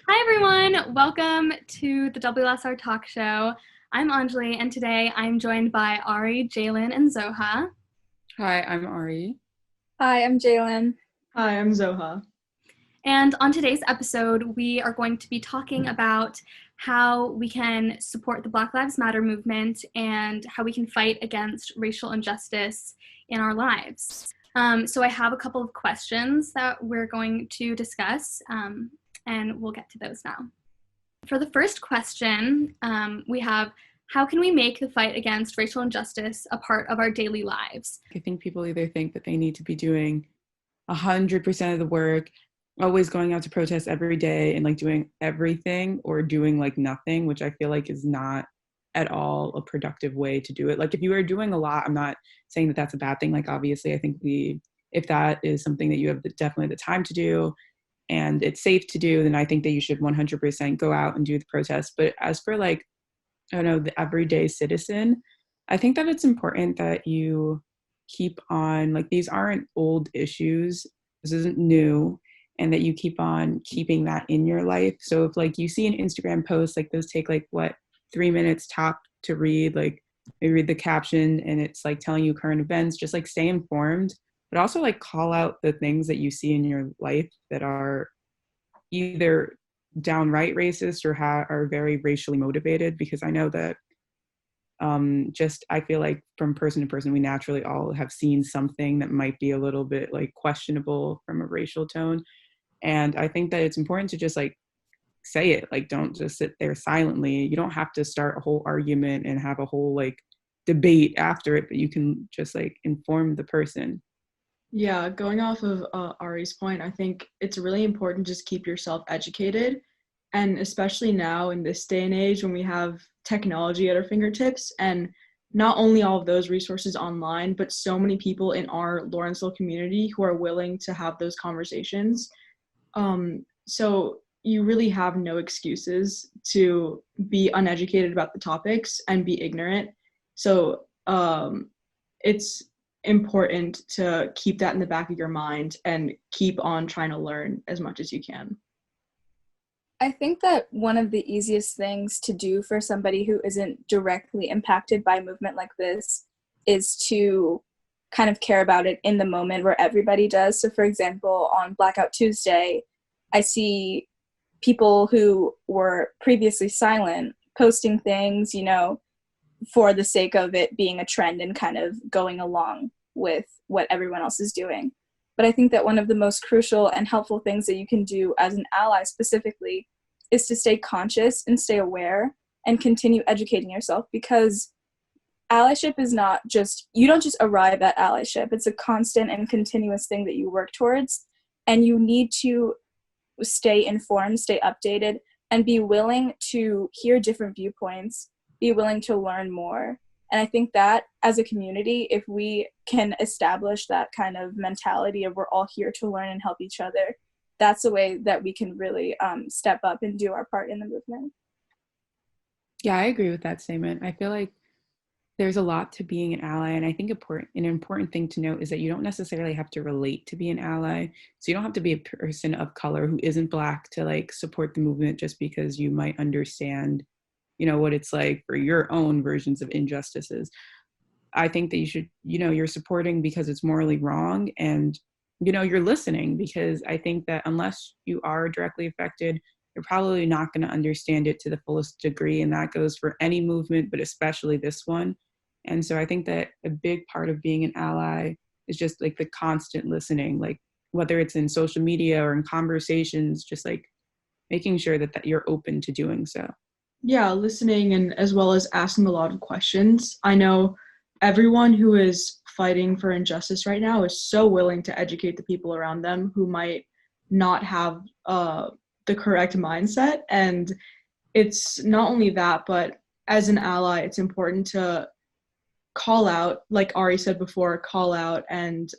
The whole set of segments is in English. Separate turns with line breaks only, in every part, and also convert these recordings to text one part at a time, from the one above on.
Hi everyone, welcome to the WLSR Talk Show. I'm Anjali, and today I'm joined by Ari, Jaelyn, and Zoha.
Hi, I'm Ari.
Hi, I'm Jaelyn.
Hi, I'm Zoha.
And on today's episode, we are going to be talking about how we can support the Black Lives Matter movement and how we can fight against racial injustice in our lives. So I have a couple of questions that we're going to discuss, and we'll get to those now. For the first question, we have, how can we make the fight against racial injustice a part of our daily lives?
I think people either think that they need to be doing 100% of the work, always going out to protest every day and like doing everything, or doing like nothing, which I feel like is not at all a productive way to do it. Like if you are doing a lot, I'm not saying that that's a bad thing. Like obviously I think if that is something that you have definitely the time to do and it's safe to do, then I think that you should 100% go out and do the protest. But as for like, I don't know, the everyday citizen, I think that it's important that you keep on, like, these aren't old issues, this isn't new, and that you keep on keeping that in your life. So if like you see an Instagram post, like those take like 3 minutes top to read, like maybe read the caption and it's like telling you current events, just like stay informed, but also like call out the things that you see in your life that are either downright racist or are very racially motivated. Because I know that I feel like from person to person, we naturally all have seen something that might be a little bit like questionable from a racial tone. And I think that it's important to just like say it, like don't just sit there silently. You don't have to start a whole argument and have a whole like debate after it, but you can just like inform the person.
Yeah, going off of Ari's point, I think it's really important to just keep yourself educated. And especially now in this day and age when we have technology at our fingertips, and not only all of those resources online, but so many people in our Lawrenceville community who are willing to have those conversations. So you really have no excuses to be uneducated about the topics and be ignorant. So it's important to keep that in the back of your mind and keep on trying to learn as much as you can.
I think that one of the easiest things to do for somebody who isn't directly impacted by a movement like this is to kind of care about it in the moment where everybody does. So for example, on Blackout Tuesday, I see people who were previously silent posting things, for the sake of it being a trend and kind of going along with what everyone else is doing. But I think that one of the most crucial and helpful things that you can do as an ally specifically is to stay conscious and stay aware and continue educating yourself, because allyship is not just, you don't just arrive at allyship. It's a constant and continuous thing that you work towards, and you need to stay informed, stay updated, and be willing to hear different viewpoints, be willing to learn more. And I think that as a community, if we can establish that kind of mentality of we're all here to learn and help each other, that's the way that we can really step up and do our part in the movement.
Yeah, I agree with that statement. I feel like there's a lot to being an ally. And I think an important thing to note is that you don't necessarily have to relate to be an ally. So you don't have to be a person of color who isn't Black to like support the movement just because you might understand what it's like for your own versions of injustices. I think that you should, you're supporting because it's morally wrong, and, you're listening because I think that unless you are directly affected, you're probably not going to understand it to the fullest degree. And that goes for any movement, but especially this one. And so I think that a big part of being an ally is just like the constant listening, like whether it's in social media or in conversations, just like making sure that you're open to doing so.
Yeah, listening, and as well as asking a lot of questions. I know everyone who is fighting for injustice right now is so willing to educate the people around them who might not have the correct mindset. And it's not only that, but as an ally, it's important to call out, like Ari said before, call out and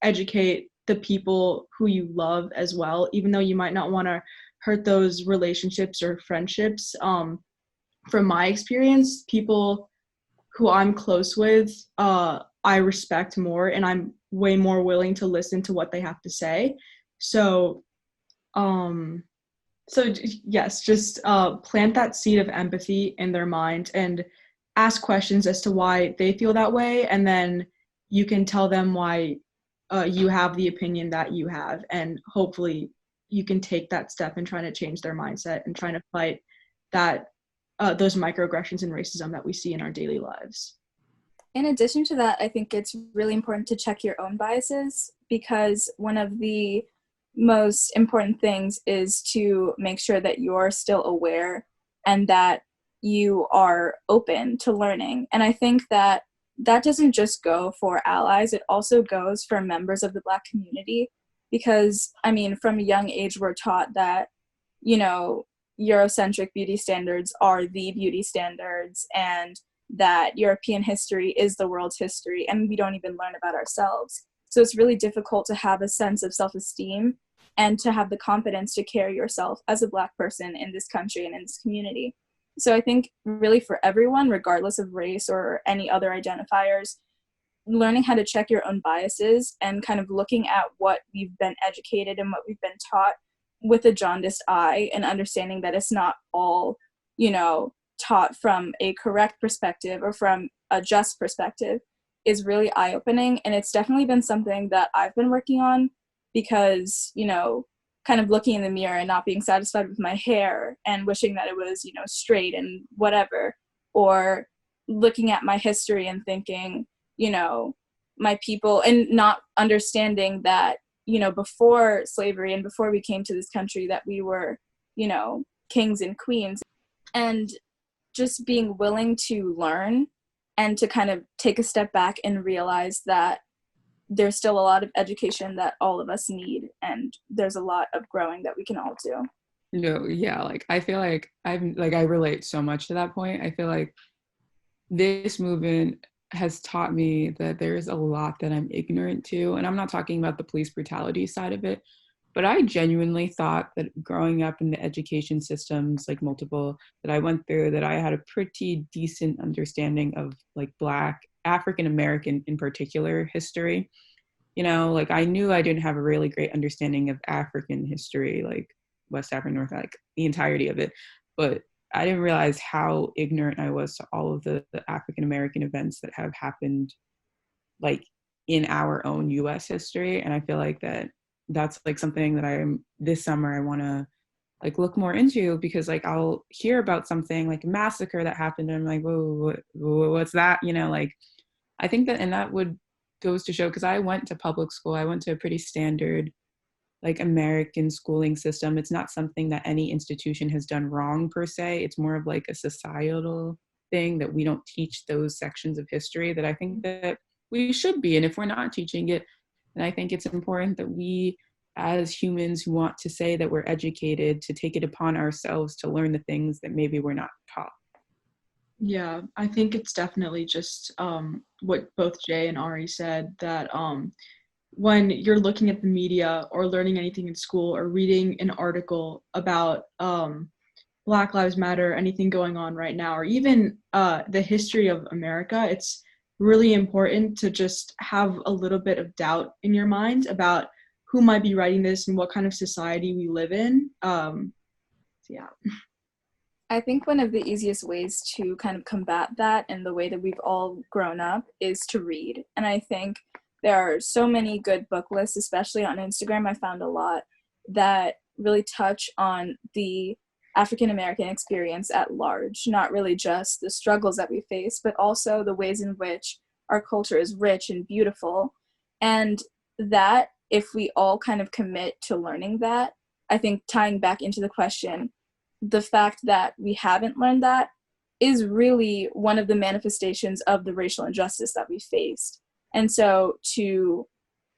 educate the people who you love as well, even though you might not want to hurt those relationships or friendships. From my experience, people who I'm close with, I respect more, and I'm way more willing to listen to what they have to say. So So yes, just plant that seed of empathy in their mind and ask questions as to why they feel that way, and then you can tell them why you have the opinion that you have, and hopefully you can take that step in trying to change their mindset and trying to fight that those microaggressions and racism that we see in our daily lives.
In addition to that, I think it's really important to check your own biases, because one of the most important things is to make sure that you're still aware and that you are open to learning. And I think that that doesn't just go for allies, it also goes for members of the Black community, because, I mean, from a young age, we're taught that, you know, Eurocentric beauty standards are the beauty standards, and that European history is the world's history, and we don't even learn about ourselves. So it's really difficult to have a sense of self-esteem and to have the confidence to carry yourself as a Black person in this country and in this community. So I think really for everyone, regardless of race or any other identifiers, learning how to check your own biases and kind of looking at what we've been educated and what we've been taught with a jaundiced eye, and understanding that it's not all, you know, taught from a correct perspective or from a just perspective, is really eye-opening. And it's definitely been something that I've been working on, because, you know, kind of looking in the mirror and not being satisfied with my hair and wishing that it was, you know, straight and whatever, or looking at my history and thinking, you know, my people, and not understanding that, you know, before slavery and before we came to this country, that we were, you know, kings and queens. And just being willing to learn and to kind of take a step back and realize that there's still a lot of education that all of us need, and there's a lot of growing that we can all do.
No, yeah, like I feel like I relate so much to that point. I feel like this movement has taught me that there's a lot that I'm ignorant to, and I'm not talking about the police brutality side of it, but I genuinely thought that growing up in the education systems, like multiple that I went through, that I had a pretty decent understanding of like Black, African American in particular history. You know, like I knew I didn't have a really great understanding of African history, like West African, North, like the entirety of it. But I didn't realize how ignorant I was to all of the African American events that have happened, like in our own U.S. history. And I feel like that's like something that this summer I want to like look more into, because like I'll hear about something like a massacre that happened and I'm like, whoa, what's that? You know, like I think that, and that goes to show, because I went to public school, I went to a pretty standard like American schooling system. It's not something that any institution has done wrong per se. It's more of like a societal thing that we don't teach those sections of history that I think that we should be. And if we're not teaching it, then I think it's important that we as humans who want to say that we're educated, to take it upon ourselves to learn the things that maybe we're not taught.
Yeah, I think it's definitely just what both Jay and Ari said, that when you're looking at the media or learning anything in school or reading an article about Black Lives Matter, anything going on right now, or even the history of America, it's really important to just have a little bit of doubt in your mind about who might be writing this and what kind of society we live in. Yeah.
I think one of the easiest ways to kind of combat that, and the way that we've all grown up, is to read. And I think there are so many good book lists, especially on Instagram. I found a lot that really touch on the African American experience at large, not really just the struggles that we face, but also the ways in which our culture is rich and beautiful. And that, if we all kind of commit to learning that, I think tying back into the question, the fact that we haven't learned that is really one of the manifestations of the racial injustice that we faced. And so to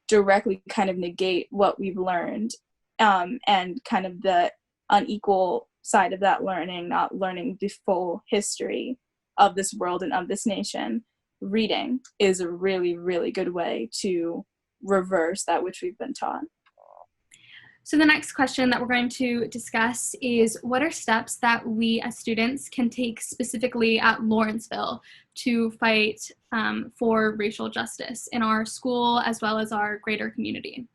directly kind of negate what we've learned, and kind of the unequal side of that learning, not learning the full history of this world and of this nation, reading is a really, really good way to reverse that which we've been taught.
So the next question that we're going to discuss is, what are steps that we as students can take specifically at Lawrenceville to fight for racial justice in our school as well as our greater community?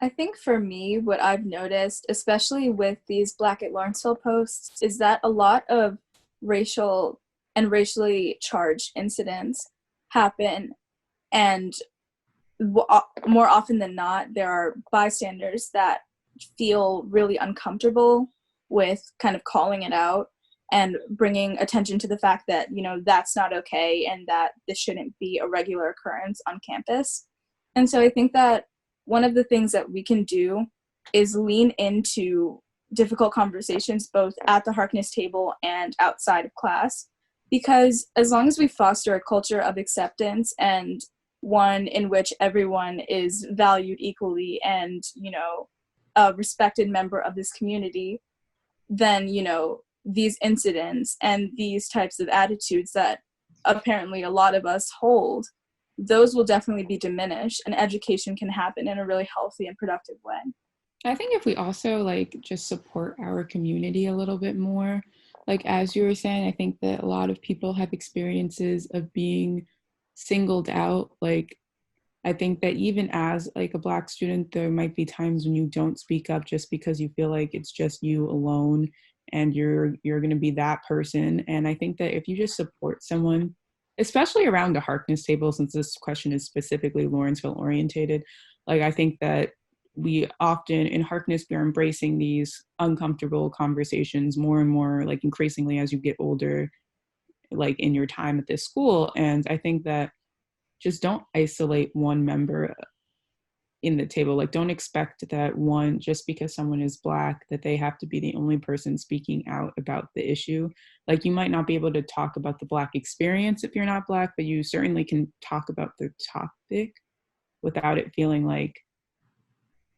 I think for me, what I've noticed, especially with these Black at Lawrenceville posts, is that a lot of racial and racially charged incidents happen, and more often than not, there are bystanders that feel really uncomfortable with kind of calling it out and bringing attention to the fact that, you know, that's not okay and that this shouldn't be a regular occurrence on campus. And so I think that one of the things that we can do is lean into difficult conversations both at the Harkness table and outside of class, because as long as we foster a culture of acceptance and one in which everyone is valued equally and, you know, a respected member of this community, then, you know, these incidents and these types of attitudes that apparently a lot of us hold, those will definitely be diminished, and education can happen in a really healthy and productive way.
I think if we also like just support our community a little bit more, like as you were saying, I think that a lot of people have experiences of being singled out. Like I think that even as like a Black student, there might be times when you don't speak up just because you feel like it's just you alone and you're going to be that person. And I think that if you just support someone, especially around the Harkness table, since this question is specifically Lawrenceville orientated, like I think that we often in Harkness, we're embracing these uncomfortable conversations more and more, like increasingly as you get older, like in your time at this school. And I think that just don't isolate one member in the table. Like don't expect that one, just because someone is Black, that they have to be the only person speaking out about the issue. Like you might not be able to talk about the Black experience if you're not Black, but you certainly can talk about the topic without it feeling like,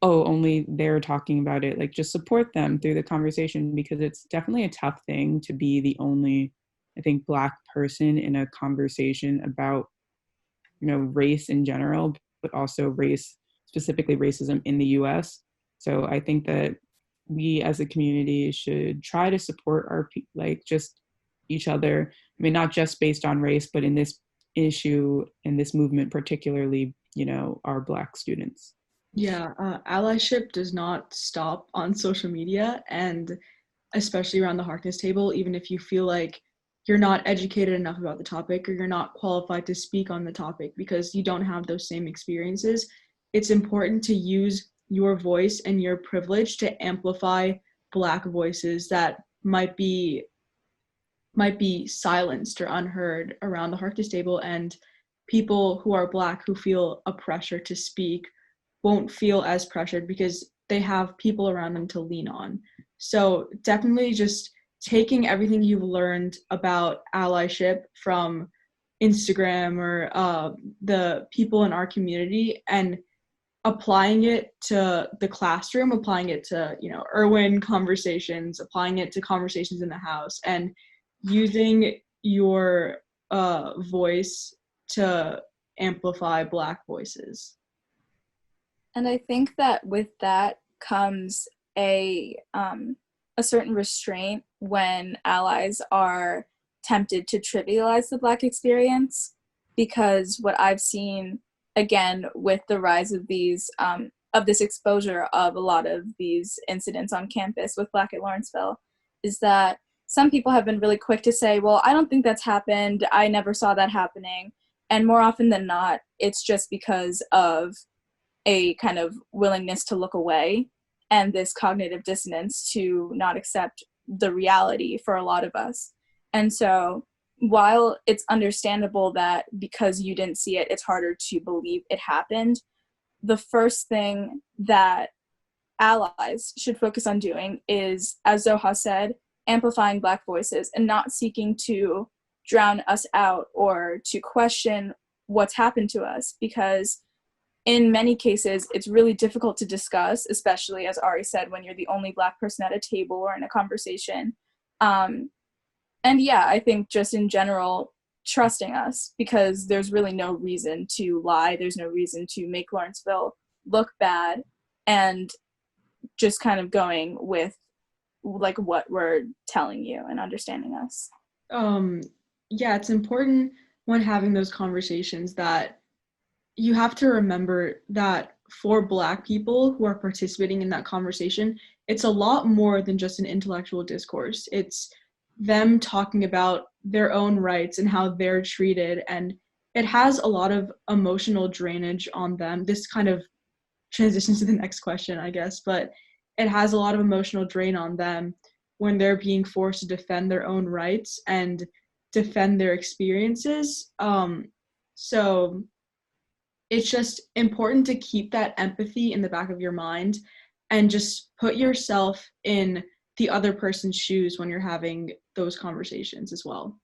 oh, only they're talking about it. Like just support them through the conversation, because it's definitely a tough thing to be the only, I think, Black person in a conversation about, you know, race in general, but also race, specifically racism in the US. So I think that we as a community should try to support our, like just each other. I mean, not just based on race, but in this issue, in this movement, particularly, you know, our Black students.
Yeah, allyship does not stop on social media, and especially around the Harkness table, even if you feel like you're not educated enough about the topic or you're not qualified to speak on the topic because you don't have those same experiences, it's important to use your voice and your privilege to amplify Black voices that might be silenced or unheard around the Harkness table, and people who are Black who feel a pressure to speak won't feel as pressured because they have people around them to lean on. So definitely just taking everything you've learned about allyship from Instagram or the people in our community and applying it to the classroom, applying it to, you know, Irwin conversations, applying it to conversations in the house, and using your voice to amplify Black voices.
And I think that with that comes a certain restraint when allies are tempted to trivialize the Black experience, because what I've seen, again, with the rise of these of this exposure of a lot of these incidents on campus with Black at Lawrenceville, is that some people have been really quick to say, well, I don't think that's happened, I never saw that happening. And more often than not, it's just because of a kind of willingness to look away and this cognitive dissonance to not accept the reality for a lot of us. And so while it's understandable that because you didn't see it, it's harder to believe it happened, the first thing that allies should focus on doing is, as Zoha said, amplifying Black voices and not seeking to drown us out or to question what's happened to us, because in many cases, it's really difficult to discuss, especially, as Ari said, when you're the only Black person at a table or in a conversation. And yeah, I think just in general, trusting us, because there's really no reason to lie. There's no reason to make Lawrenceville look bad, and just kind of going with like what we're telling you and understanding us.
Yeah, it's important when having those conversations that you have to remember that for Black people who are participating in that conversation, it's a lot more than just an intellectual discourse. It's them talking about their own rights and how they're treated, and it has a lot of emotional drainage on them. This kind of transitions to the next question, I guess, but it has a lot of emotional drain on them when they're being forced to defend their own rights and defend their experiences. So it's just important to keep that empathy in the back of your mind and just put yourself in the other person's shoes when you're having those conversations as well.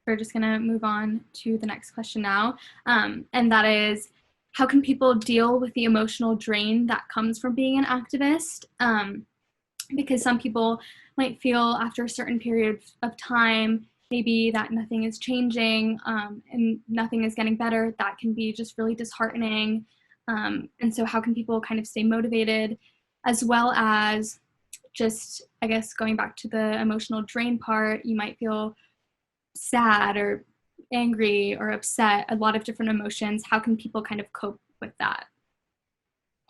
We're just going to move on to the next question now. And that is, how can people deal with the emotional drain that comes from being an activist? Because some people might feel after a certain period of time, maybe that nothing is changing and nothing is getting better. That can be just really disheartening. And so how can people kind of stay motivated, as well as just, I guess, going back to the emotional drain part, you might feel sad or angry or upset, a lot of different emotions. How can people kind of cope with that?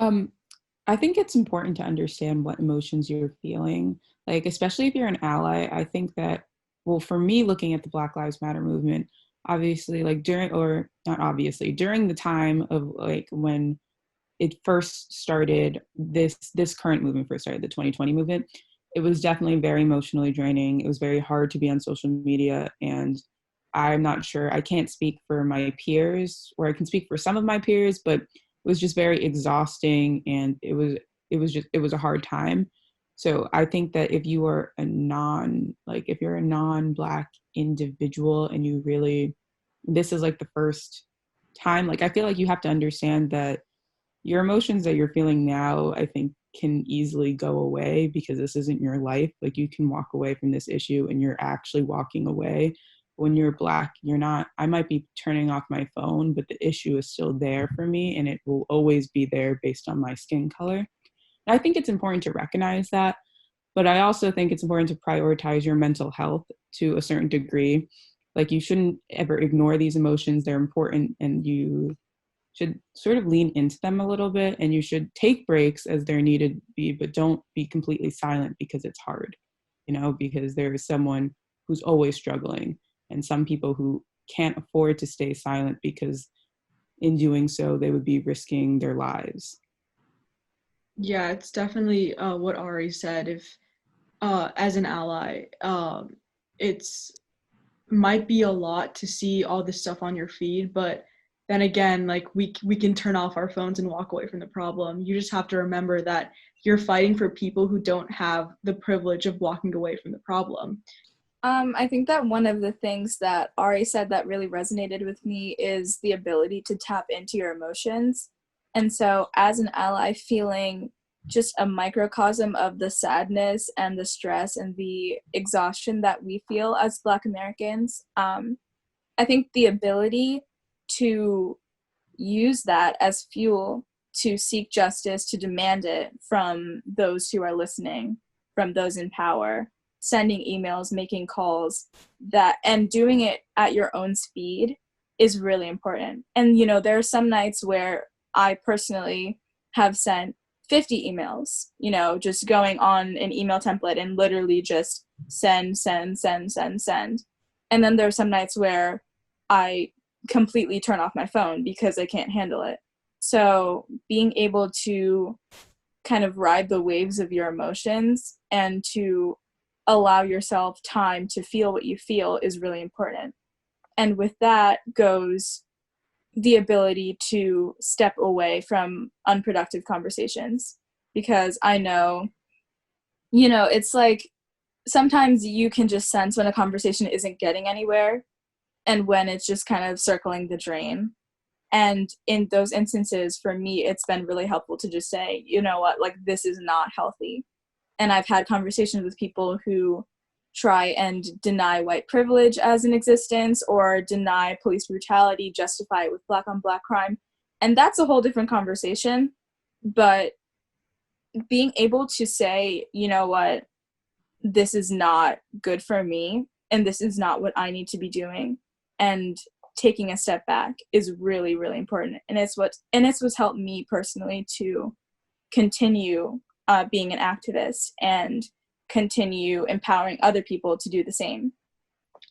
I think it's important to understand what emotions you're feeling. Like, especially if you're an ally, I think that, well, for me, looking at the Black Lives Matter movement, obviously, like during the time of like when it first started, this current movement first started, the 2020 movement, it was definitely very emotionally draining. It was very hard to be on social media, and I'm not sure, I can't speak for my peers, or I can speak for some of my peers, but it was just very exhausting, and it was a hard time. So I think that if you are if you're a non-Black individual and you really, this is like the first time, like I feel like you have to understand that your emotions that you're feeling now, I think, can easily go away because this isn't your life. Like, you can walk away from this issue and you're actually walking away. When you're Black, you're not. I might be turning off my phone, but the issue is still there for me, and it will always be there based on my skin color. And I think it's important to recognize that, but I also think it's important to prioritize your mental health to a certain degree. Like, you shouldn't ever ignore these emotions. They're important, and you should sort of lean into them a little bit, and you should take breaks as they're needed to be, but don't be completely silent because it's hard, because there is someone who's always struggling, and some people who can't afford to stay silent because in doing so, they would be risking their lives.
Yeah, it's definitely what Ari said. If as an ally, it's might be a lot to see all this stuff on your feed, but then again, like we can turn off our phones and walk away from the problem. You just have to remember that you're fighting for people who don't have the privilege of walking away from the problem.
I think that one of the things that Ari said that really resonated with me is the ability to tap into your emotions. And so as an ally, feeling just a microcosm of the sadness and the stress and the exhaustion that we feel as Black Americans, I think the ability to use that as fuel to seek justice, to demand it from those who are listening, from those in power, sending emails, making calls, and doing it at your own speed is really important. And, there are some nights where I personally have sent 50 emails, just going on an email template and literally just send. And then there are some nights where I completely turn off my phone because I can't handle it. So being able to kind of ride the waves of your emotions and to allow yourself time to feel what you feel is really important. And with that goes the ability to step away from unproductive conversations, because I know, it's like sometimes you can just sense when a conversation isn't getting anywhere and when it's just kind of circling the drain. And in those instances, for me, it's been really helpful to just say, you know what, like, this is not healthy. And I've had conversations with people who try and deny white privilege as an existence or deny police brutality, justify it with Black on Black crime. And that's a whole different conversation. But being able to say, you know what, this is not good for me, and this is not what I need to be doing, and taking a step back is really, really important. And it's what's helped me personally to continue being an activist and continue empowering other people to do the same.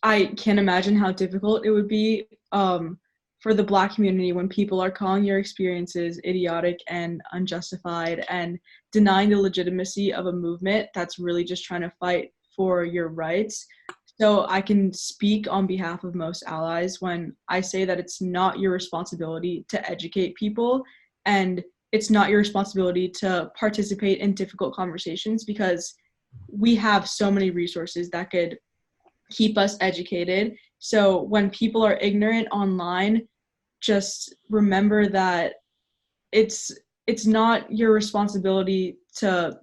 I can't imagine how difficult it would be for the Black community when people are calling your experiences idiotic and unjustified and denying the legitimacy of a movement that's really just trying to fight for your rights. So I can speak on behalf of most allies when I say that it's not your responsibility to educate people, and it's not your responsibility to participate in difficult conversations, because we have so many resources that could keep us educated. So when people are ignorant online, just remember that it's not your responsibility to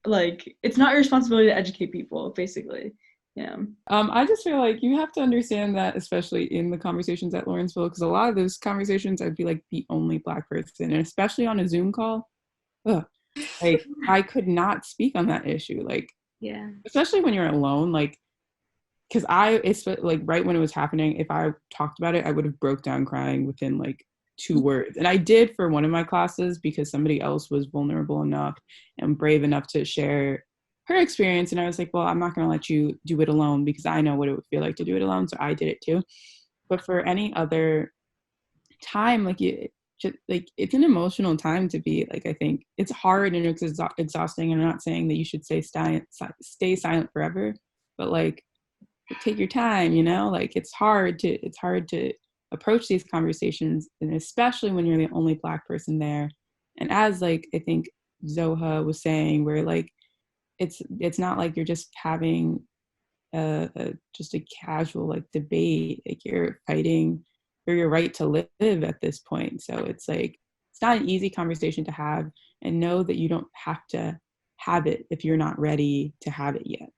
educate people, basically. Yeah.
I just feel like you have to understand that, especially in the conversations at Lawrenceville, because a lot of those conversations I'd be like the only Black person, and especially on a Zoom call, like I could not speak on that issue, like, yeah, especially when you're alone, like, because it's like right when it was happening, if I talked about it, I would have broke down crying within like 2 words. And I did for one of my classes because somebody else was vulnerable enough and brave enough to share her experience. And I was like, well, I'm not going to let you do it alone because I know what it would feel like to do it alone. So I did it too. But for any other time, like it's an emotional time to be like, I think it's hard and it's exhausting. And I'm not saying that you should stay silent forever, but like, take your time, you know, like it's hard to approach these conversations, and especially when you're the only Black person there. And as like I think Zoha was saying, where like it's not like you're just having just a casual like debate, like you're fighting for your right to live at this point. So it's like it's not an easy conversation to have, and know that you don't have to have it if you're not ready to have it yet.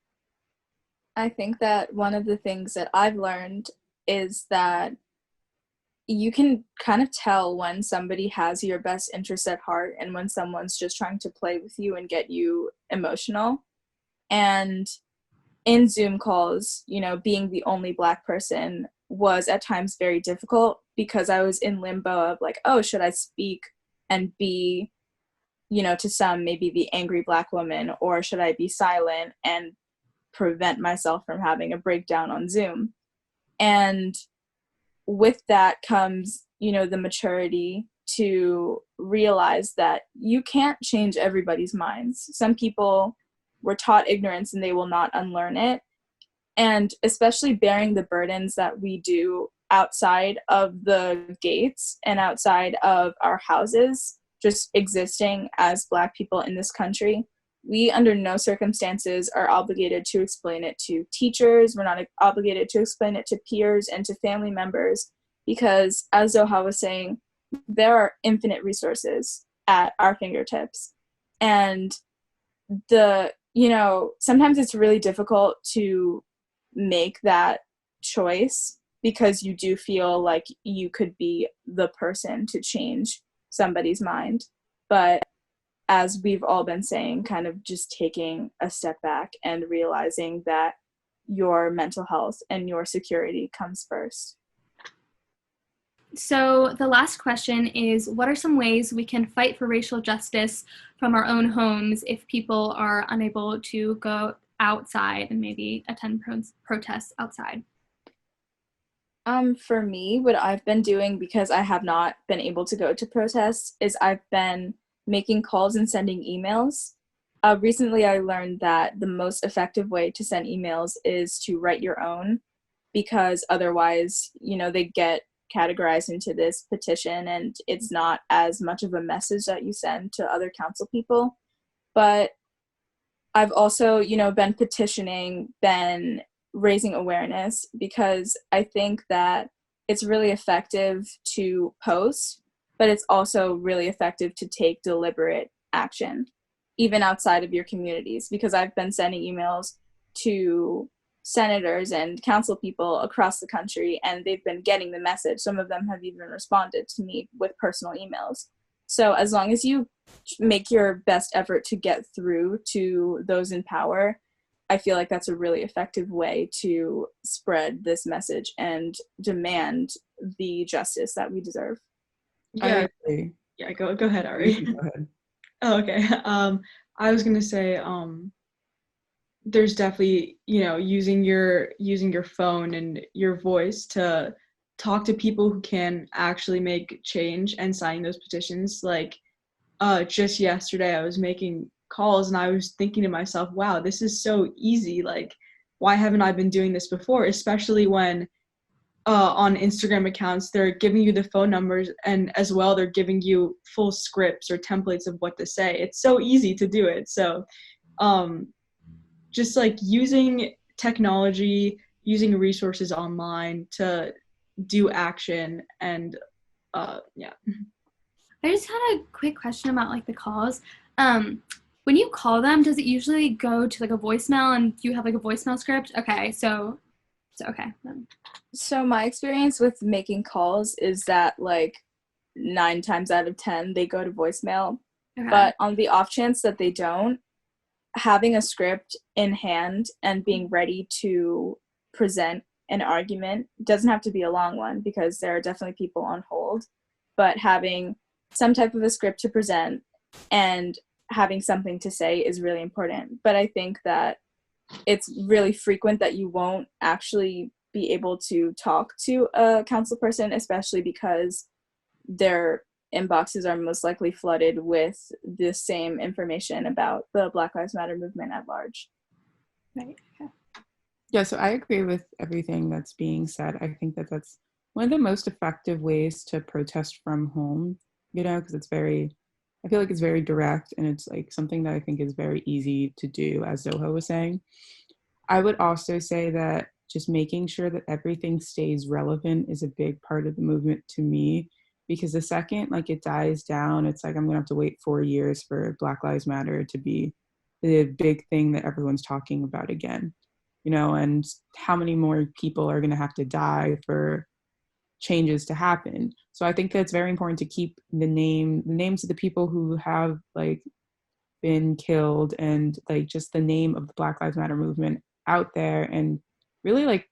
I think that one of the things that I've learned is that you can kind of tell when somebody has your best interest at heart and when someone's just trying to play with you and get you emotional. And in Zoom calls, you know, being the only Black person was at times very difficult because I was in limbo of like, oh, should I speak and be, you know, to some maybe the angry Black woman, or should I be silent and prevent myself from having a breakdown on Zoom? And with that comes, you know, the maturity to realize that you can't change everybody's minds. Some people were taught ignorance and they will not unlearn it. And especially bearing the burdens that we do outside of the gates and outside of our houses, just existing as Black people in this country, we under no circumstances are obligated to explain it to teachers. We're not obligated to explain it to peers and to family members, because as Zoha was saying, there are infinite resources at our fingertips. And sometimes it's really difficult to make that choice because you do feel like you could be the person to change somebody's mind. But as we've all been saying, kind of just taking a step back and realizing that your mental health and your security comes first.
So the last question is, what are some ways we can fight for racial justice from our own homes if people are unable to go outside and maybe attend protests outside?
For me, what I've been doing, because I have not been able to go to protests, is I've been making calls and sending emails. Recently, I learned that the most effective way to send emails is to write your own, because otherwise, you know, they get categorized into this petition and it's not as much of a message that you send to other council people. But I've also, you know, been petitioning, been raising awareness, because I think that it's really effective to post, but it's also really effective to take deliberate action, even outside of your communities, because I've been sending emails to senators and council people across the country, and they've been getting the message. Some of them have even responded to me with personal emails. So as long as you make your best effort to get through to those in power, I feel like that's a really effective way to spread this message and demand the justice that we deserve.
Yeah,
I agree.
yeah, go ahead, Ari.
You can go ahead.
Oh, okay. I was gonna say, there's definitely, using your phone and your voice to talk to people who can actually make change and signing those petitions. Like, just yesterday I was making calls and I was thinking to myself, wow, this is so easy. Like, why haven't I been doing this before? Especially when on Instagram accounts, they're giving you the phone numbers, and as well, they're giving you full scripts or templates of what to say. It's so easy to do it. So just like using technology, using resources online to do action, and yeah.
I just had a quick question about like the calls. When you call them, does it usually go to like a voicemail and you have like a voicemail script? Okay, so okay.
So my experience with making calls is that like 9 times out of 10 they go to voicemail.
Okay.
But on the off chance that they don't, having a script in hand and being ready to present an argument doesn't have to be a long one, because there are definitely people on hold, but having some type of a script to present and having something to say is really important. But I think that it's really frequent that you won't actually be able to talk to a council person, especially because their inboxes are most likely flooded with the same information about the Black Lives Matter movement at large.
Right. Okay.
Yeah, so I agree with everything that's being said. I think that that's one of the most effective ways to protest from home, because I feel like it's very direct, and it's like something that I think is very easy to do, as Zoha was saying. I would also say that just making sure that everything stays relevant is a big part of the movement to me, because the second like it dies down, it's like I'm gonna have to wait 4 years for Black Lives Matter to be the big thing that everyone's talking about again, and how many more people are gonna have to die for changes to happen. So I think that it's very important to keep the names of the people who have like been killed, and like just the name of the Black Lives Matter movement out there, and really like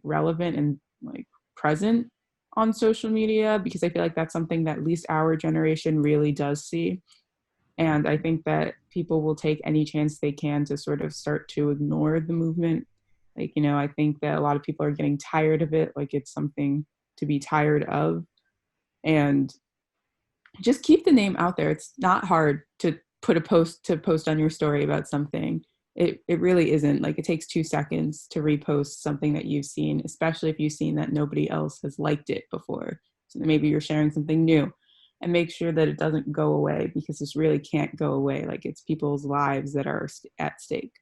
relevant and like present on social media, because I feel like that's something that at least our generation really does see. And I think that people will take any chance they can to sort of start to ignore the movement. Like, I think that a lot of people are getting tired of it. Like, it's something to be tired of. And just keep the name out there. It's not hard to post on your story about something. It really isn't. Like, it takes 2 seconds to repost something that you've seen, especially if you've seen that nobody else has liked it before. So maybe you're sharing something new, and make sure that it doesn't go away, because this really can't go away. Like, it's people's lives that are at stake.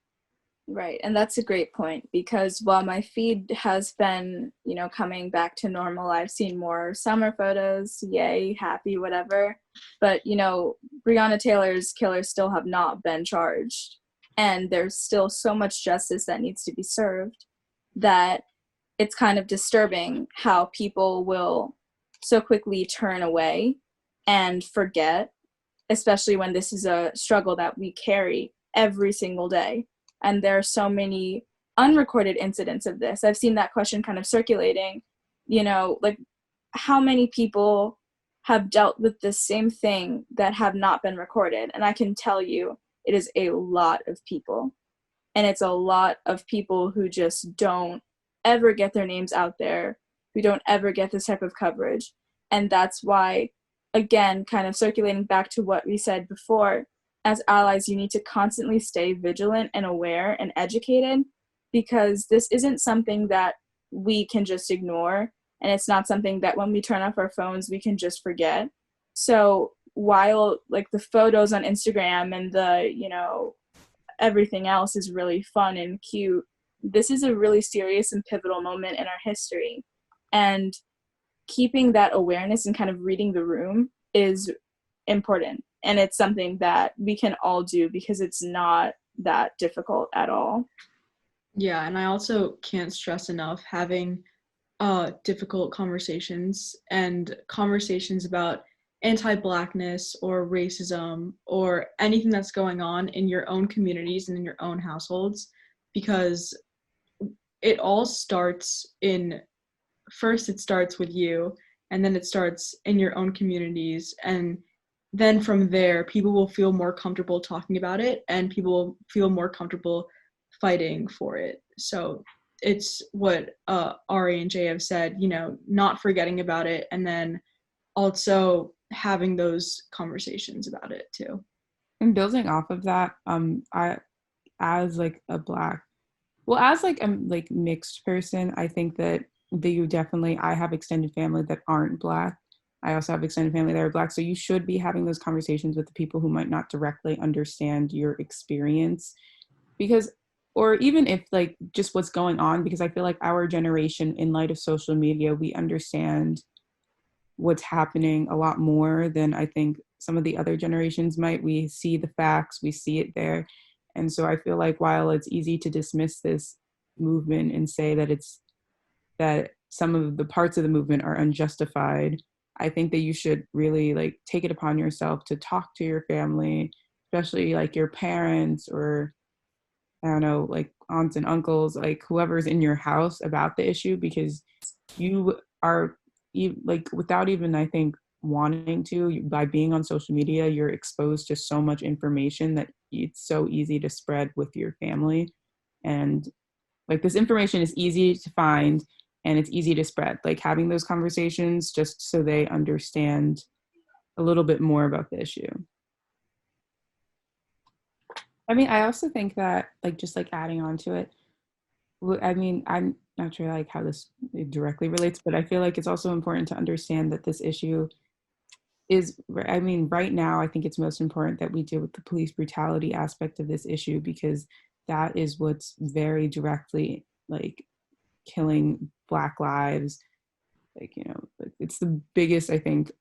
Right, and that's a great point, because while my feed has been, coming back to normal, I've seen more summer photos, yay, happy, whatever, but, Breonna Taylor's killers still have not been charged, and there's still so much justice that needs to be served, that it's kind of disturbing how people will so quickly turn away and forget, especially when this is a struggle that we carry every single day. And there are so many unrecorded incidents of this. I've seen that question kind of circulating, like how many people have dealt with the same thing that have not been recorded? And I can tell you it is a lot of people. And it's a lot of people who just don't ever get their names out there, who don't ever get this type of coverage. And that's why, again, kind of circulating back to what we said before, as allies, you need to constantly stay vigilant and aware and educated, because this isn't something that we can just ignore, and it's not something that when we turn off our phones we can just forget. So while like the photos on Instagram and the everything else is really fun and cute, this is a really serious and pivotal moment in our history, and keeping that awareness and kind of reading the room is important. And it's something that we can all do, because it's not that difficult at all.
Yeah, and I also can't stress enough having difficult conversations, and conversations about anti-Blackness or racism or anything that's going on in your own communities and in your own households, because it all starts first it starts with you, and then it starts in your own communities, and then from there people will feel more comfortable talking about it, and people will feel more comfortable fighting for it. So it's what Ari and Jay have said, not forgetting about it, and then also having those conversations about it too.
And building off of that, I, as like a Black, well, as like a like mixed person, I think that you definitely, I have extended family that aren't Black. I also have extended family that are Black. So you should be having those conversations with the people who might not directly understand your experience, because, or even if like just what's going on, because I feel like our generation, in light of social media, we understand what's happening a lot more than I think some of the other generations might. We see the facts, we see it there. And so I feel like while it's easy to dismiss this movement and say that some of the parts of the movement are unjustified, I think that you should really like take it upon yourself to talk to your family, especially like your parents, or I don't know, like aunts and uncles, like whoever's in your house, about the issue, because you are like, without even, I think, wanting to, by being on social media, you're exposed to so much information that it's so easy to spread with your family. And like, this information is easy to find and it's easy to spread. Like, having those conversations just so they understand a little bit more about the issue. I mean, I also think that, like, just like adding on to it, I mean, I'm not sure like how this directly relates, but I feel like it's also important to understand that this issue is, I mean, right now, I think it's most important that we deal with the police brutality aspect of this issue, because that is what's very directly like killing Black lives. Like, it's the biggest, I think,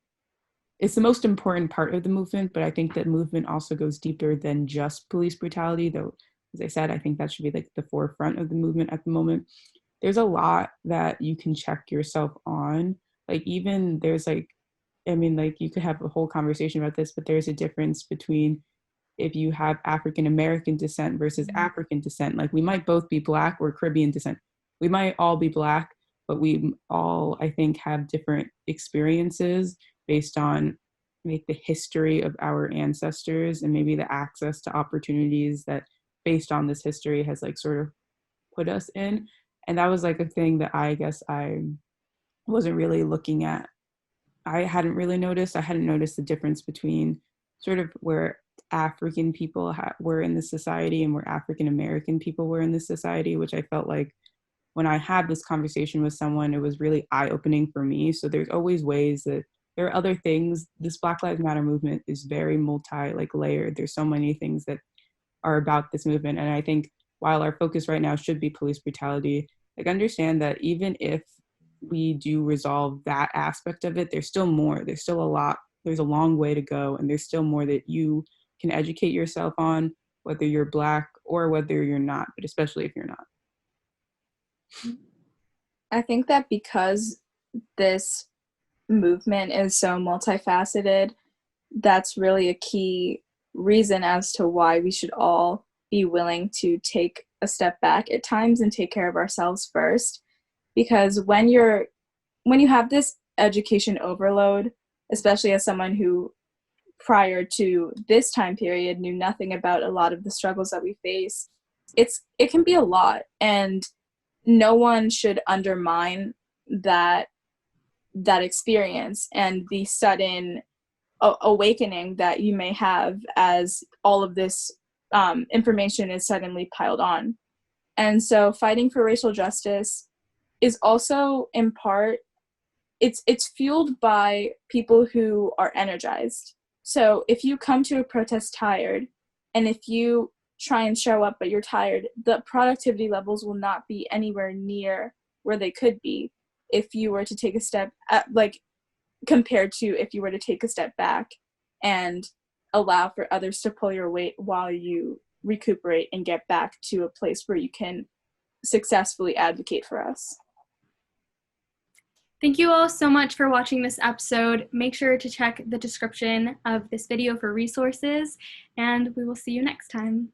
it's the most important part of the movement, but I think that movement also goes deeper than just police brutality, though, as I said, I think that should be like the forefront of the movement at the moment. There's a lot that you can check yourself on. Like, even there's like, I mean, like, you could have a whole conversation about this, but there's a difference between if you have African American descent versus African descent. Like, we might both be Black or Caribbean descent. We might all be Black, but we all, I think, have different experiences based on like the history of our ancestors, and maybe the access to opportunities that, based on this history, has like sort of put us in. And that was like a thing that I guess I wasn't really looking at. I hadn't noticed the difference between sort of where African people were in this society and where African American people were in this society, which I felt like when I had this conversation with someone, it was really eye-opening for me. So there's always ways that there are other things. This Black Lives Matter movement is very layered. There's so many things that are about this movement. And I think while our focus right now should be police brutality, like, understand that even if we do resolve that aspect of it, there's still more. There's still a lot. There's a long way to go. And there's still more that you can educate yourself on, whether you're Black or whether you're not, but especially if you're not.
I think that because this movement is so multifaceted, that's really a key reason as to why we should all be willing to take a step back at times and take care of ourselves first. Because when you have this education overload, especially as someone who prior to this time period knew nothing about a lot of the struggles that we face, it can be a lot, and no one should undermine that experience and the sudden awakening that you may have as all of this information is suddenly piled on. And so fighting for racial justice is also, in part, it's fueled by people who are energized. So if you come to a protest tired, and if you try and show up but you're tired, the productivity levels will not be anywhere near where they could be if you were to take a step compared to if you were to take a step back and allow for others to pull your weight while you recuperate and get back to a place where you can successfully advocate for us.
Thank you all so much for watching this episode. Make sure to check the description of this video for resources, and we will see you next time.